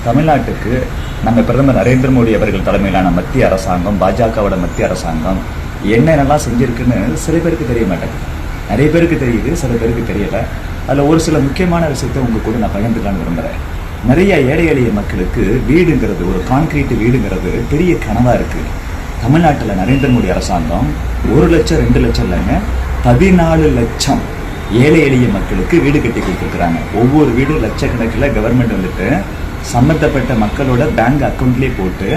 தமிழ்நாட்டுக்கு நம்ம பிரதமர் நரேந்திர மோடி அவர்கள் தலைமையிலான மத்திய அரசாங்கம், பாஜகவோட மத்திய அரசாங்கம் என்னென்னலாம் செஞ்சிருக்குன்னு சில பேருக்கு தெரிய மாட்டேங்குது. நிறைய பேருக்கு தெரியுது, சில பேருக்கு தெரியல. அதில் ஒரு சில முக்கியமான விஷயத்தை உங்க கூட நான் பகிர்ந்துக்கலான்னு விரும்புகிறேன். நிறைய ஏழை எளிய மக்களுக்கு வீடுங்கிறது, ஒரு கான்கிரீட் வீடுங்கிறது பெரிய கனவா இருக்கு. தமிழ்நாட்டில் நரேந்திர மோடி அரசாங்கம் 1 லட்சம் 2 லட்சம் இல்லைங்க, 14 லட்சம் ஏழை எளிய மக்களுக்கு வீடு கட்டி கொடுத்துருக்குறாங்க. ஒவ்வொரு வீடு லட்சக்கணக்கில் கவர்மெண்ட் வந்துட்டு சம்மந்தப்பட்ட மக்களோட பேங்க் அக்கௌண்ட்லேயே போட்டு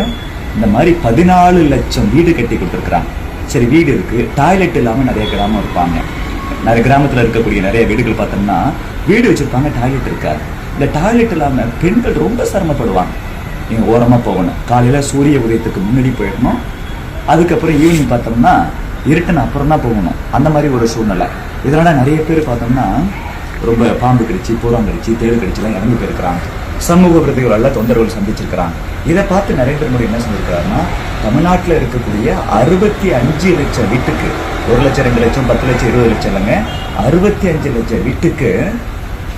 இந்த மாதிரி 14 லட்சம் வீடு கட்டி கொடுத்துருக்குறாங்க. சரி, வீடு இருக்கு, டாய்லெட் இல்லாமல் நிறைய கிராமம் இருப்பாங்க. நிறைய கிராமத்தில் இருக்கக்கூடிய நிறைய வீடுகள் பார்த்தோம்னா வீடு வச்சிருப்பாங்க, டாய்லெட் இருக்காது. இந்த டாய்லெட் இல்லாமல் பெண்கள் ரொம்ப சிரமப்படுவாங்க. நீங்கள் ஓரமாக போகணும், காலையில் சூரிய உதயத்துக்கு முன்னாடி போயிடணும், அதுக்கப்புறம் ஈவினிங் பார்த்தோம்னா இருட்டுன்னு அப்புறம் தான் போகணும். அந்த மாதிரி ஒரு சூழ்நிலை. இதனால் நிறைய பேர் பார்த்தோம்னா ரொம்ப பாம்பு கடிச்சு, பூரான் கடிச்சு, தேடு கடிச்சுலாம் இறந்து போயிருக்கிறாங்க. சமூக விரோதிகளால் தொந்தரவுகள் சந்திச்சிருக்கிறாங்க. இதை பார்த்து நரேந்திர மோடி என்ன செஞ்சிருக்காருன்னா, தமிழ்நாட்டில் இருக்கக்கூடிய 65 லட்சம் வீட்டுக்கு, 1 லட்சம் 2 லட்சம் 10 லட்சம் 20 லட்சம் இல்லைங்க, 65 லட்சம் வீட்டுக்கு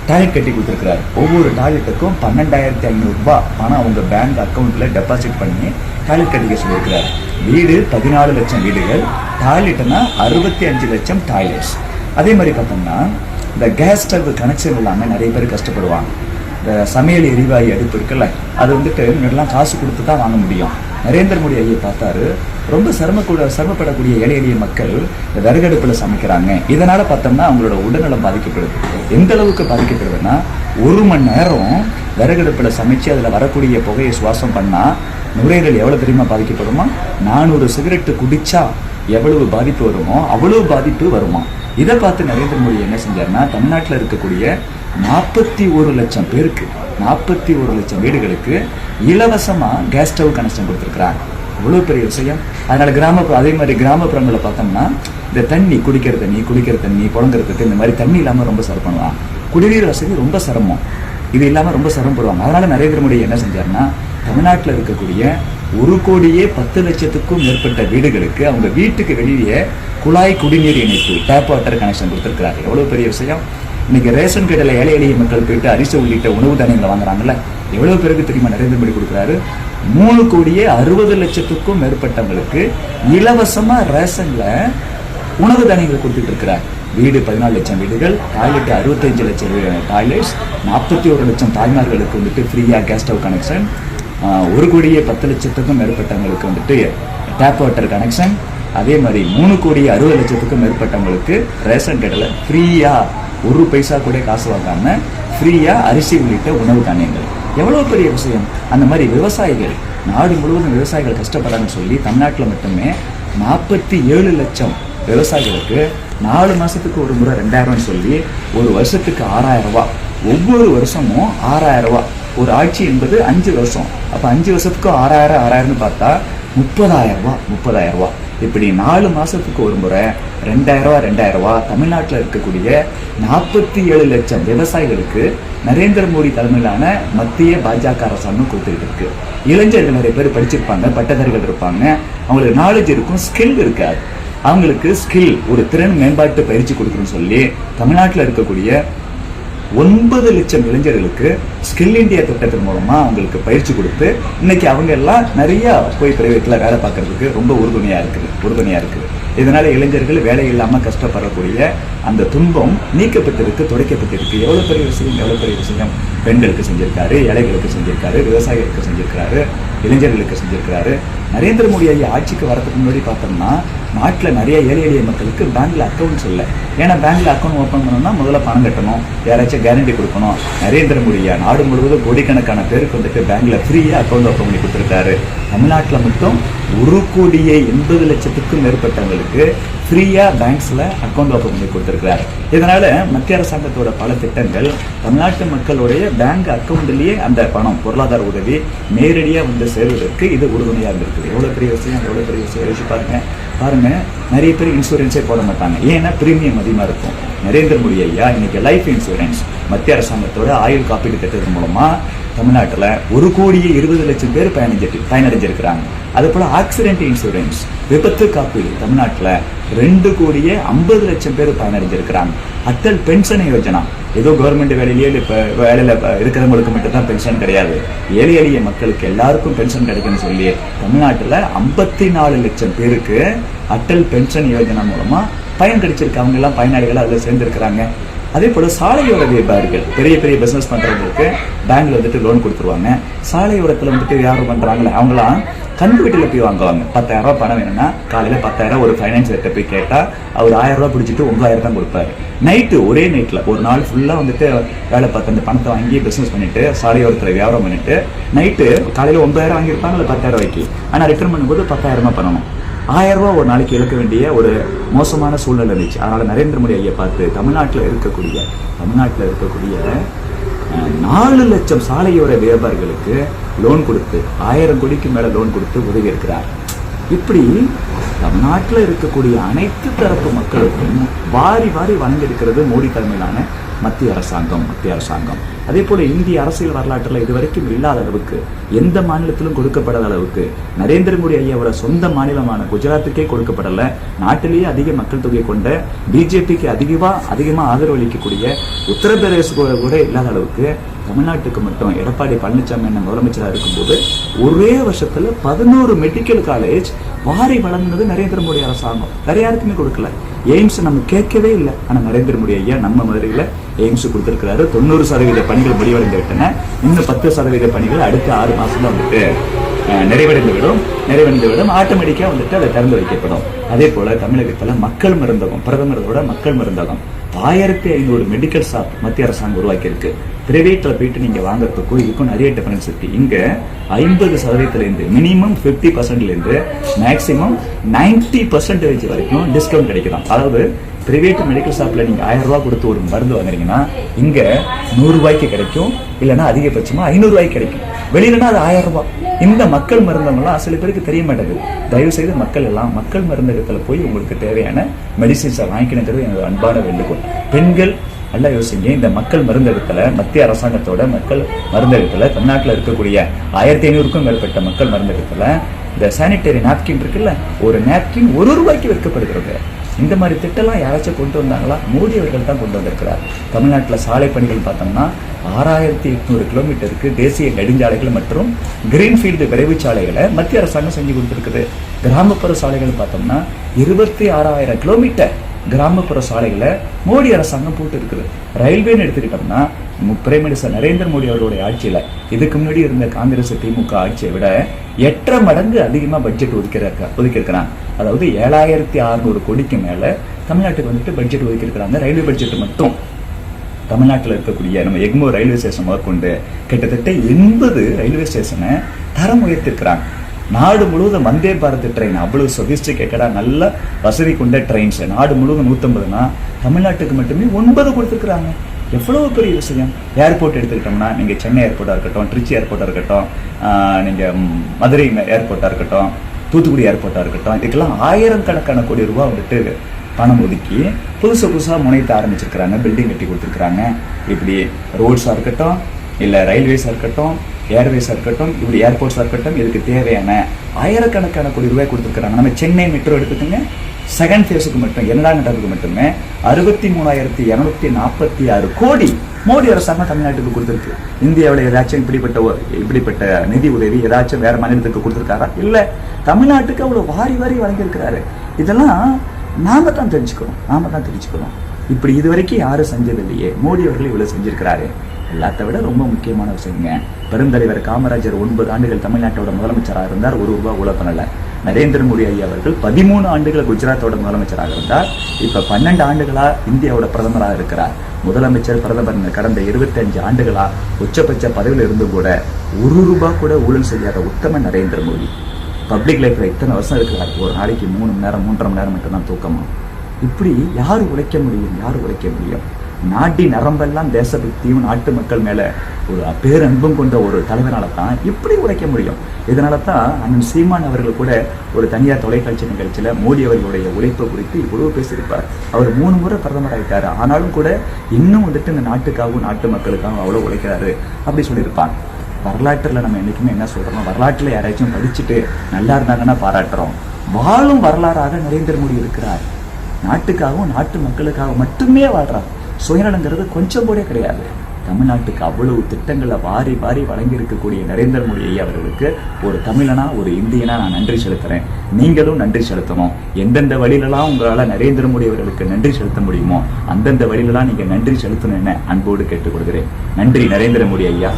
டாய்லெட் கட்டி கொடுத்துருக்கிறாரு. ஒவ்வொரு டாய்லெட்டுக்கும் 12,500 ரூபாய் பணம் அவங்க பேங்க் அக்கௌண்ட்ல டெபாசிட் பண்ணி டாய்லெட் கட்டிக்க சொல்லியிருக்கிறார். வீடு 14 லட்சம் வீடுகள், டாய்லெட்னா 65 லட்சம் டாய்லெட்ஸ். அதே மாதிரி பார்த்தோம்னா இந்த கேஸ் ஸ்டவ் கனெக்ஷன் இல்லாமல் நிறைய பேர் கஷ்டப்படுவாங்க. இந்த சமையல் எரிவாயு அடுப்பு இருக்குல்ல, அது வந்துட்டு முன்னாடிலாம் காசு கொடுத்து தான் வாங்க முடியும். நரேந்திர மோடி ஐயா பார்த்தாரு, ரொம்ப சிரமப்படக்கூடிய ஏழை எளிய மக்கள் இந்த விறகடுப்பில் சமைக்கிறாங்க. இதனால பார்த்தோம்னா அவங்களோட உடல்நலம் பாதிக்கப்படுது. எந்த அளவுக்கு பாதிக்கப்படுதுன்னா, 1 மணி நேரம் விறகடுப்பில் சமைச்சு அதில் வரக்கூடிய புகையை சுவாசம் பண்ணால் நுரையீரல் எவ்வளோ தெரியுமா பாதிக்கப்படுமா? 400 சிகரெட்டு குடிச்சா எவ்வளவு பாதிப்பு வருமோ அவ்வளவு பாதிப்பு வருமா. இதை பார்த்து நரேந்திர மோடி என்ன செஞ்சாருன்னா, தமிழ்நாட்டில் இருக்கக்கூடிய 41 லட்சம் பேருக்கு, 41 லட்சம் வீடுகளுக்கு இலவசமாக கேஸ் ஸ்டவ் கனெக்ஷன் கொடுத்துருக்குறாங்க. இவ்வளோ பெரிய விஷயம். அதனால அதே மாதிரி கிராமப்புறங்களில் பார்த்தோம்னா இந்த தண்ணி, குடிக்கிற தண்ணி, புழங்குறதுக்கு இந்த மாதிரி தண்ணி இல்லாமல் ரொம்ப சிரமம் பண்ணுவாங்க. குடிநீர் வசதி ரொம்ப சிரமம், இது இல்லாமல் ரொம்ப சிரமப்படுவாங்க. அதனால நரேந்திர மோடி என்ன செஞ்சாருன்னா, தமிழ்நாட்டில் இருக்கக்கூடிய 1,10 லட்சத்துக்கும் மேற்பட்ட வீடுகளுக்கு அவங்க வீட்டுக்கு வெளியே குழாய் குடிநீர் இணைப்பு, டேப் வாட்டர் கனெக்ஷன் கொடுத்துருக்கிறாரு. எவ்வளோ பெரிய விஷயம். இன்னைக்கு ரேஷன் கடையில் ஏழை எளிய மக்கள் போயிட்டு அரிசி உள்ளிட்ட உணவு தானியங்களை வாங்குறாங்கல்ல, எவ்வளவு பேருக்கு தெரியுமா நரேந்திர மோடி கொடுக்குறாரு? 3,60 லட்சத்துக்கும் மேற்பட்டவங்களுக்கு இலவசமா ரேஷன்ல உணவு தானியங்களை கொடுத்துட்டு இருக்கிறார். வீடு 14 லட்சம் வீடுகள், டாய்லெட் 65 லட்சம் டாய்லெட்ஸ், 41 லட்சம் தாய்மார்களுக்கு வந்துட்டு ஃப்ரீயா கேஸ் ஸ்டவ் கனெக்ஷன், 1,10 லட்சத்துக்கும் மேற்பட்டவங்களுக்கு வந்துட்டு டேப் வாட்டர் கனெக்ஷன், அதே மாதிரி 3,60 லட்சத்துக்கும் மேற்பட்டவங்களுக்கு ரேஷன் கடையில் ஃப்ரீயா 1 பைசா கூட காசு வாங்காம ஃப்ரீயா அரிசி உள்ளிட்ட உணவு தானியங்கள். எவ்வளவு பெரிய விஷயம். அந்த மாதிரி விவசாயிகள், நாடு முழுவதும் விவசாயிகள் கஷ்டப்படான்னு சொல்லி தமிழ்நாட்டில் மட்டுமே 47 லட்சம் விவசாயிகளுக்கு 4 மாசத்துக்கு ஒரு முறை 2,000 சொல்லி ஒரு வருஷத்துக்கு 6,000 ரூபாய், ஒவ்வொரு வருஷமும் 6,000 ரூபாய். ஒரு ஆட்சி என்பது 5 வருஷம். அப்போ 5 வருஷத்துக்கு 6,000 பார்த்தா 30,000 ரூபாய். இப்படி 4 மாசத்துக்கு ஒரு முறை 2,000 ரூபாய் தமிழ்நாட்டில் இருக்கக்கூடிய 47 லட்சம் விவசாயிகளுக்கு நரேந்திர மோடி தலைமையிலான மத்திய பாஜக அரசாங்கம் கொடுத்துட்டு இருக்கு. இளைஞர்கள் நிறைய பேர் படிச்சிருப்பாங்க, பட்டதாரிகள் இருப்பாங்க, அவங்களுக்கு நாலேஜ் இருக்கும், ஸ்கில் இருக்காது. அவங்களுக்கு ஸ்கில், ஒரு திறன் மேம்பாட்டு பயிற்சி கொடுக்கணும்னு சொல்லி தமிழ்நாட்டில் இருக்கக்கூடிய 9 லட்சம் இளைஞர்களுக்கு ஸ்கில் இந்தியா திட்டத்தின் மூலமா அவங்களுக்கு பயிற்சி கொடுத்து இன்னைக்கு அவங்க எல்லாம் நிறைய போய் பிரைவேட்ல வேலை பார்க்கறதுக்கு ரொம்ப உறுதுணையா இருக்குது. இதனால இளைஞர்கள் வேலை இல்லாம கஷ்டப்படக்கூடிய அந்த துன்பம் நீக்கப்பட்டிருக்கு, துடைக்கப்பட்டிருக்கு. எவ்வளவு பெரிய விஷயம். பெண்களுக்கு செஞ்சிருக்காரு, ஏழைகளுக்கு செஞ்சிருக்காரு, விவசாயிகளுக்கு செஞ்சிருக்காரு, இளைஞர்களுக்கு செஞ்சிருக்காரு. நரேந்திர மோடி ஐயா ஆட்சிக்கு வரதுக்கு முன்னாடி பார்த்தோம்னா நாட்டில் நிறைய ஏழை எளிய மக்களுக்கு பேங்க்ல அக்கௌண்ட்ஸ் இல்லை. ஏன்னா பேங்க்ல அக்கௌண்ட் ஓப்பன் பண்ணணும்னா முதல்ல பணம் கட்டணும், யாராச்சும் கேரண்டி கொடுக்கணும். நரேந்திர மோடியா நாடு முழுவதும் கோடிக்கணக்கான பேருக்கு வந்துட்டு பேங்க்ல ஃப்ரீயா அக்கௌண்ட் ஓப்பன் பண்ணி கொடுத்துருக்காரு. தமிழ்நாட்டில் மட்டும் 1,80 லட்சத்துக்கும் மேற்பட்டவங்களுக்கு ஃப்ரீயா பேங்க்ஸ்ல அக்கௌண்ட் ஓப்பன் பண்ணி கொடுத்துருக்கிறாரு. இதனால மத்திய அரசாங்கத்தோட பல திட்டங்கள் தமிழ்நாட்டு மக்களுடைய பேங்க் அக்கௌண்ட்லயே அந்த பணம், பொருளாதார உதவி நேரடியா வந்து சேருவதற்கு இது உறுதுணையா இருக்குது. எவ்வளவு பெரிய விஷயம். யோசிச்சு பாருங்க. நிறைய பேர் இன்சூரன்ஸே போட மாட்டாங்க, ஏன்னா பிரீமியம் அதிகமா இருக்கும். நரேந்திர மோடி ஐயா இன்னைக்கு லைஃப் இன்சூரன்ஸ் மத்திய அரசாங்கத்தோட ஆயுள் காப்பீடு திட்டத்தின் மூலமா தமிழ்நாட்டில் 1,20 லட்சம் பேர் பயனடைஞ்சிருக்கிறாங்க. அது போல ஆக்சிடென்ட் இன்சூரன்ஸ், விபத்து காப்பீடு தமிழ்நாட்டில் 2,50 லட்சம் பேர் பயனடைஞ்சிருக்கிறாங்க. அட்டல் பென்ஷன் யோஜனா. ஏதோ கவர்மெண்ட் வேலையிலேயே இப்ப வேலையில இருக்கிறவங்களுக்கு மட்டும்தான் பென்ஷன் கிடையாது, ஏழை எளிய மக்களுக்கு எல்லாருக்கும் பென்ஷன் கிடைக்கும்னு சொல்லி தமிழ்நாட்டுல 54 லட்சம் பேருக்கு அட்டல் பென்ஷன் யோஜனா மூலமா பயன் கிடைச்சிருக்கு. அவங்க எல்லாம் பயனாளிகள் அதுல சேர்ந்திருக்கிறாங்க. அதே போல சாலையோர வியாபாரிகள், பெரிய பெரிய பிசினஸ் பண்றவங்களுக்கு பேங்க்ல வந்துட்டு லோன் கொடுத்துருவாங்க. சாலையோரத்துல வந்துட்டு வியாபாரம் பண்றாங்களே அவங்களாம் கந்து வீட்டுல போய் வாங்குவாங்க. 10,000 ரூபாய் பணம் வேணும்னா காலையில 10,000 ஒரு ஃபைனான்ஸ் போய் கேட்டா அவர் 1000 ரூபாய் பிடிச்சிட்டு 9,000 தான் கொடுப்பாரு. நைட்டு ஒரே நைட்ல ஒரு நாள் ஃபுல்லா வந்துட்டு வேலை பார்த்து அந்த பணத்தை வாங்கி பிசினஸ் பண்ணிட்டு சாலையோரத்துல வியாபாரம் பண்ணிட்டு நைட்டு காலையில 9,000 வாங்கியிருப்பாங்க, இல்லை 10,000 ரூபாய்க்கு. ஆனா ரிட்டர்ன் பண்ணும்போது 10,000 தான் பண்ணணும். 1000 ரூபாய் ஒரு நாளைக்கு இழக்க வேண்டிய ஒரு மோசமான சூழ்நிலை இருந்துச்சு. அதனால நரேந்திர மோடி ஐயா பார்த்து தமிழ்நாட்டில் இருக்கக்கூடிய 4 லட்சம் சாலையோர வியாபாரிகளுக்கு லோன் கொடுத்து 1000 கோடிக்கு மேல லோன் கொடுத்து உதவி இருக்கிறார். இப்படி தமிழ்நாட்டில் இருக்கக்கூடிய அனைத்து தரப்பு மக்களுக்கும் வாரி வாரி வழங்கியிருக்கிறது மோடி தலைமையிலான மத்திய அரசாங்கம். அதே போல இந்திய அரசியல் வரலாற்றில் இதுவரைக்கும் இல்லாத அளவுக்கு, எந்த மாநிலத்திலும் கொடுக்கப்படாத அளவுக்கு, நரேந்திர மோடி ஐயாவோட சொந்த மாநிலமான குஜராத்துக்கே கொடுக்கப்படல, நாட்டிலேயே அதிக மக்கள் தொகை கொண்ட பிஜேபிக்கு அதிகமா ஆதரவு அளிக்கக்கூடிய உத்தரப்பிரதேச கூட இல்லாத அளவுக்கு தமிழ்நாட்டுக்கு மட்டும் எடப்பாடி பழனிசாமி என்ன முதலமைச்சராக இருக்கும்போது ஒரே வருஷத்துல 11 மெடிக்கல் காலேஜ் வாரி வழங்கினது நரேந்திர மோடி அரசாங்கம். வேற யாருக்குமே கொடுக்கல. எய்ம்ஸ் நம்ம கேட்கவே இல்லை. ஆனா நரேந்திர மோடி ஐயா நம்ம மதுரையில எய்ம்ஸ் கொடுத்திருக்கிறாரு. 90% பணிகள் முடிவடைந்து விட்டன. இன்னும் 10% பணிகள் அடுத்த 6 மாசத்துல வந்துட்டு நிறைவடைந்து விடும். ஆட்டோமேட்டிக்கா வந்துட்டு அதை திறந்து வைக்கப்படும். அதே போல தமிழகத்துல மக்கள் மருந்தகம், பிரதமரோட மக்கள் மருந்தகம் 1500 மெடிக்கல் ஷாப் மத்திய அரசாங்கம் உருவாக்கி இருக்கு. பிரைவேட்ல போயிட்டு நீங்க வாங்குறதுக்கும் இதுக்கும் நிறைய டிஃபரன்ஸ் இருக்கு. இங்க 50% மினிமம் 50% மேக்சிமம் 90% வரைக்கும் டிஸ்கவுண்ட் கிடைக்கும். அதாவது பிரைவேட் மெடிக்கல் ஷாப்ல நீங்க 1000 ரூபாய் கொடுத்து ஒரு மருந்து வாங்குறீங்கன்னா இங்க 100 ரூபாய்க்கு கிடைக்கும், இல்லைன்னா அதிகபட்சமா 500 ரூபாய்க்கு கிடைக்கும். வெளியிலனா அது 1000 ரூபாய். இந்த மக்கள் மருந்தகம்லாம் சில பேருக்கு தெரிய மாட்டேங்குது. தயவு செய்து மக்கள் எல்லாம் மக்கள் மருந்தகத்துல போய் உங்களுக்கு தேவையான மெடிசின்ஸை வாங்கிக்கணுங்கிறது எனது அன்பான வேண்டுகோள். பெண்கள் நல்லா யோசிங்க. இந்த மக்கள் மருந்தகத்துல மத்திய அரசாங்கத்தோட மக்கள் மருந்தகத்துல தமிழ்நாட்டில் இருக்கக்கூடிய 1500க்கும் மேற்பட்ட மக்கள் மருந்தகத்துல இந்த சானிட்டரி நாப்கின் இருக்குல்ல, ஒரு நாப்கின் 1 ரூபாய்க்கு விற்கப்படுகிறது. இந்த மாதிரி திட்டம்லாம் யாராச்சும் கொண்டு வந்தாங்களா? மோடி அவர்கள் தான் கொண்டு வந்திருக்கிறார். தமிழ்நாட்டில் சாலை பணிகள் பார்த்தோம்னா 6800 கிலோமீட்டருக்கு தேசிய நெடுஞ்சாலைகள் மற்றும் கிரீன்ஃபீல்டு விரைவு சாலைகளை மத்திய அரசாங்கம் செஞ்சு கொடுத்துருக்குது. கிராமப்புற சாலைகள் பார்த்தோம்னா 26,000 கிலோமீட்டர் கிராமப்புற சாலைகளை மோடி அரசாங்கம் போட்டு இருக்குது. ரயில்வேன்னு எடுத்துக்கிட்டோம்னா பிரைம் மினிஸ்டர் நரேந்திர மோடி அவர்களுடைய ஆட்சியில இதுக்கு முன்னாடி இருந்த காங்கிரஸ் திமுக ஆட்சியை விட 8 மடங்கு அதிகமா பட்ஜெட் ஒதுக்கியிருக்கிறாங்க. அதாவது 7600 கோடிக்கு மேல தமிழ்நாட்டுக்கு வந்துட்டு பட்ஜெட் ஒதுக்கியிருக்கிறாங்க. ரயில்வே பட்ஜெட் மட்டும் தமிழ்நாட்டில் இருக்கக்கூடிய நம்ம எக்மோர் ரயில்வே ஸ்டேஷன் முதற்கொண்டு கிட்டத்தட்ட 80 ரயில்வே ஸ்டேஷனை தரம் உயர்த்திருக்கிறாங்க. நாடு முழுவதும் வந்தே பாரத் ட்ரெயின் அவ்வளவு சொபிஸ்டிகேட்டடா நல்ல வசதி கொண்ட ட்ரெயின்ஸ் நாடு முழுவதும் 150னா தமிழ்நாட்டுக்கு மட்டுமே 9 கொடுத்துருக்குறாங்க. எவ்வளவு பெரிய விஷயம். ஏர்போர்ட் எடுத்துக்கிட்டோம்னா நீங்க சென்னை ஏர்போர்ட்டா இருக்கட்டும், திருச்சி ஏர்போர்ட்டா இருக்கட்டும், நீங்க மதுரை ஏர்போர்ட்டா இருக்கட்டும், தூத்துக்குடி ஏர்போர்ட்டா இருக்கட்டும், இதுக்கெல்லாம் 1000 கோடி ரூபாய் வந்துட்டு பணம் ஒதுக்கி புதுசா முனைத்து ஆரம்பிச்சிருக்கிறாங்க. பில்டிங் கட்டி கொடுத்துருக்காங்க. இப்படி ரோட்ஸா இருக்கட்டும், இல்ல ரயில்வேஸா இருக்கட்டும், ஏர்வேஸா இருக்கட்டும், இப்படி ஏர்போர்ட்ஸா இருக்கட்டும், இதுக்கு தேவையான 1000 கோடி ரூபாய் கொடுத்துருக்காங்க. நம்ம சென்னை மெட்ரோ எடுத்துக்கோங்க, செகண்ட் ஃபேஸுக்கு மட்டும் 2ஆம் கட்டத்துக்கு மட்டுமே 63,246 கோடி மோடி அரசாங்கம் தமிழ்நாட்டுக்கு கொடுத்துருக்கு. இந்தியாவில் ஏதாச்சும் இப்படிப்பட்ட நிதி உதவி ஏதாச்சும் வேற மாநிலத்துக்கு கொடுத்துருக்காரா? இல்ல, தமிழ்நாட்டுக்கு அவ்வளவு வாரி வாரி வழங்கியிருக்கிறாரு. இதெல்லாம் நாம தான் தெரிஞ்சுக்கணும். இப்படி இதுவரைக்கும் யாரும் செஞ்சது இல்லையே, மோடி அவர்கள் இவ்வளவு செஞ்சிருக்கிறாரு. எல்லாத்த விட ரொம்ப முக்கியமான விஷயங்க, பெருந்தலைவர் காமராஜர் 9 ஆண்டுகள் தமிழ்நாட்டோட முதலமைச்சராக இருந்தார், 1 ரூபாய் ஊழல் பண்ணல. நரேந்திர மோடி ஐயா அவர்கள் 13 ஆண்டுகள் குஜராத்தோட முதலமைச்சராக இருந்தார். இப்ப 12 ஆண்டுகளா இந்தியாவோட பிரதமராக இருக்கிறார். முதலமைச்சர் பிரதமர் கடந்த 25 ஆண்டுகளா உச்சபட்ச பதவியில் இருந்து கூட 1 ரூபாய் கூட ஊழல் செய்யாத உத்தம நரேந்திர மோடி பப்ளிக் லைஃப்ல இத்தனை வருஷம் இருக்கிறார். ஒரு நாளைக்கு 3 மணி நேரம் 3.5 மணி நேரம் மட்டும்தான் தூக்கமா. இப்படி யாரு உழைக்க முடியும்? நாட்டின் நரம்பெல்லாம் தேசபக்தியும் நாட்டு மக்கள் மேல ஒரு பேரன்பும் கொண்ட ஒரு தலைவரால தான் இப்படி உழைக்க முடியும். இதனால தான் அண்ணன் சீமான் அவர்கள் கூட ஒரு தனியார் தொலைக்காட்சி நிகழ்ச்சியில மோடி அவர்களுடைய உழைப்பை குறித்து இவ்வளவு பேசியிருப்பார். அவர் 3 முறை பிரதமர் ஆயிட்டாரு, ஆனாலும் கூட இன்னும் வந்துட்டு இந்த நாட்டுக்காகவும் நாட்டு மக்களுக்காகவும் அவ்வளவு உழைக்கிறாரு அப்படி சொல்லியிருப்பாங்க. வரலாற்றுல நம்ம என்னைக்குமே என்ன சொல்றோம், வரலாற்றுல யாராச்சும் படிச்சுட்டு நல்லா இருந்தாங்கன்னா பாராட்டுறோம். வாழும் வரலாறாக நரேந்திர மோடி இருக்கிறார். நாட்டுக்காகவும் நாட்டு மக்களுக்காக மட்டுமே வாழ்றாங்க. சுயநலங்கிறது கொஞ்சம் கூட கிடையாது. தமிழ்நாட்டுக்கு அவ்வளவு திட்டங்களை வாரி வாரி வழங்கி இருக்கக்கூடிய நரேந்திர மோடி ஐயா அவர்களுக்கு ஒரு தமிழனா ஒரு இந்தியனா நான் நன்றி செலுத்துறேன். நீங்களும் நன்றி செலுத்தணும். எந்தெந்த வழியிலலாம் உங்களால நரேந்திர மோடி அவர்களுக்கு நன்றி செலுத்த முடியுமோ அந்தந்த வழியிலலாம் நீங்க நன்றி செலுத்தணும்னு அன்போடு கேட்டுக்கொள்கிறேன். நன்றி நரேந்திர மோடி ஐயா.